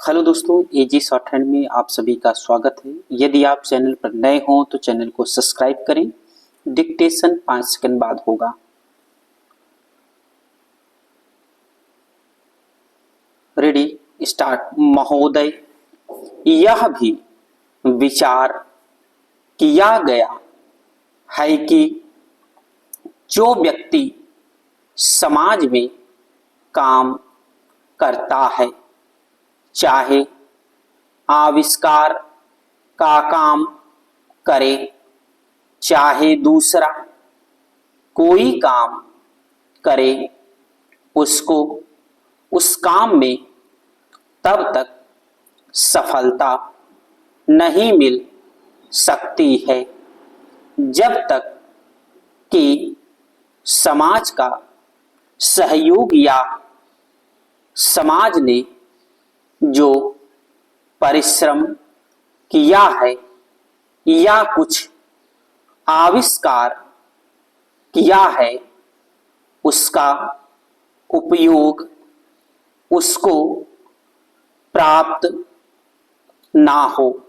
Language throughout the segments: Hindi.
हेलो दोस्तों, एजी शॉर्ट हैंड में आप सभी का स्वागत है। यदि आप चैनल पर नए हों तो चैनल को सब्सक्राइब करें। डिक्टेशन 5 सेकंड बाद होगा। Ready, start. महोदय, यह भी विचार किया गया है कि जो व्यक्ति समाज में काम करता है, चाहे आविष्कार का काम करे चाहे दूसरा कोई काम करे, उसको उस काम में तब तक सफलता नहीं मिल सकती है जब तक कि समाज का सहयोग या समाज ने जो परिश्रम किया है या कुछ आविष्कार किया है उसका उपयोग उसको प्राप्त ना हो,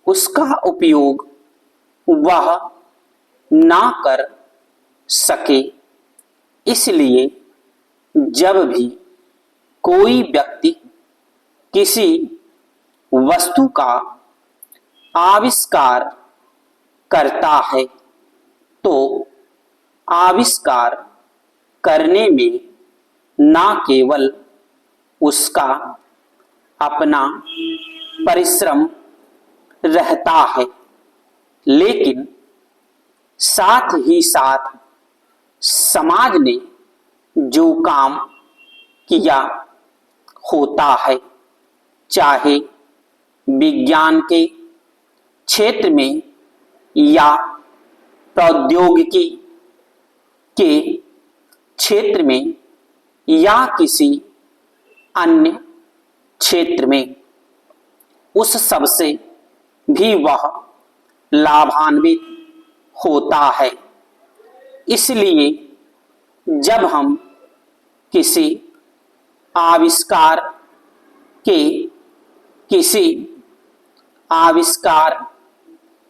उसका उपयोग वह ना कर सके। इसलिए जब भी कोई व्यक्ति किसी वस्तु का आविष्कार करता है तो आविष्कार करने में ना केवल उसका अपना परिश्रम रहता है, लेकिन साथ ही साथ समाज ने जो काम किया होता है, चाहे विज्ञान के क्षेत्र में या प्रौद्योगिकी के क्षेत्र में या किसी अन्य क्षेत्र में, उस सब से भी वह लाभान्वित होता है। इसलिए जब हम किसी आविष्कार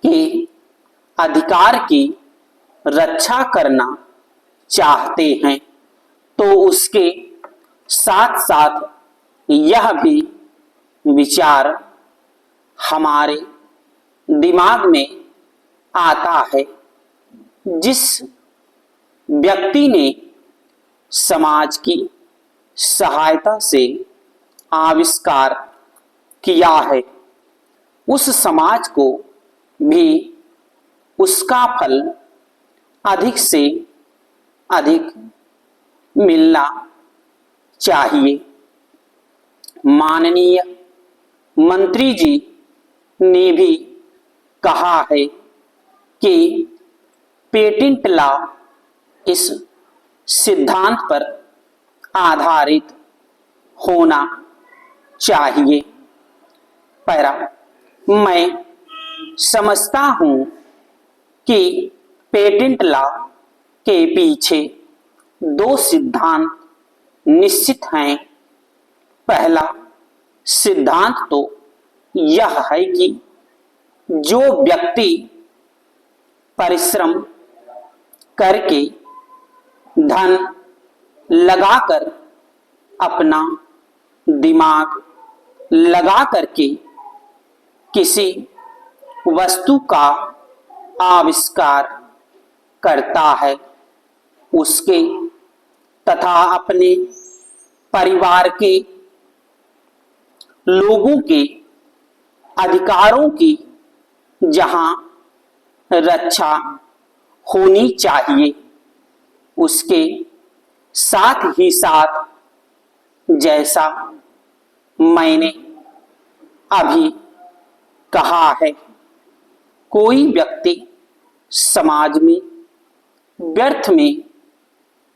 के अधिकार की रक्षा करना चाहते हैं तो उसके साथ साथ यह भी विचार हमारे दिमाग में आता है, जिस व्यक्ति ने समाज की सहायता से आविष्कार किया है, उस समाज को भी उसका फल अधिक से अधिक मिलना चाहिए। माननीय मंत्री जी ने भी कहा है कि पेटेंट लॉ इस सिद्धांत पर आधारित होना चाहिए। पैरा, मैं समझता हूं कि पेटेंट लॉ के पीछे दो सिद्धांत निश्चित हैं। पहला सिद्धांत तो यह है कि जो व्यक्ति परिश्रम करके धन लगाकर अपना दिमाग लगा करके किसी वस्तु का आविष्कार करता है, उसके तथा अपने परिवार के लोगों के अधिकारों की जहां रक्षा होनी चाहिए, उसके साथ ही साथ जैसा मैंने अभी कहा है, कोई व्यक्ति समाज में व्यर्थ में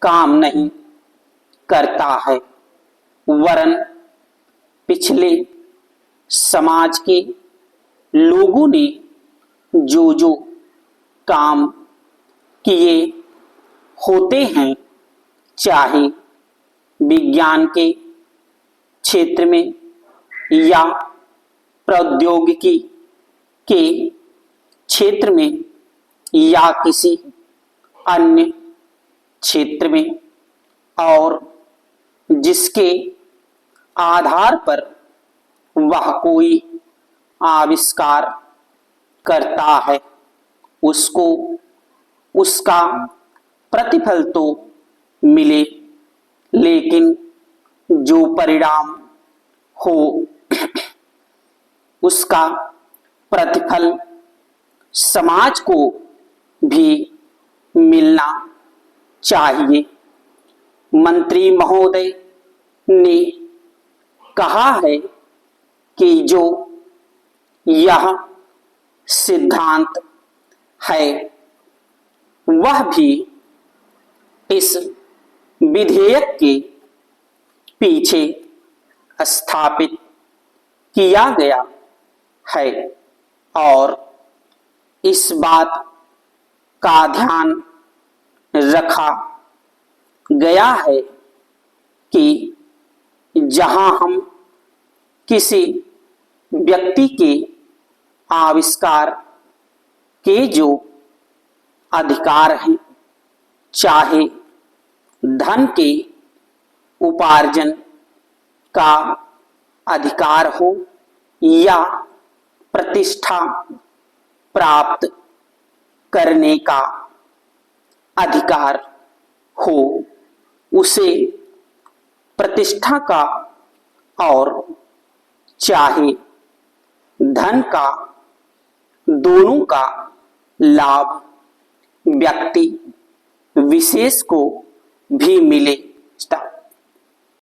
काम नहीं करता है, वरन पिछले समाज के लोगों ने जो जो काम किए होते हैं, चाहे विज्ञान के क्षेत्र में या प्रौद्योगिकी के क्षेत्र में या किसी अन्य क्षेत्र में, और जिसके आधार पर वह कोई आविष्कार करता है, उसको उसका प्रतिफल तो मिले, लेकिन जो परिणाम हो उसका प्रतिफल समाज को भी मिलना चाहिए। मंत्री महोदय ने कहा है कि जो यह सिद्धांत है वह भी इस विधेयक के पीछे स्थापित किया गया है, और इस बात का ध्यान रखा गया है कि जहां हम किसी व्यक्ति के आविष्कार के जो अधिकार हैं, चाहे धन के उपार्जन का अधिकार हो या प्रतिष्ठा प्राप्त करने का अधिकार हो, उसे प्रतिष्ठा का और चाहे धन का, दोनों का लाभ व्यक्ति विशेष को भी मिले।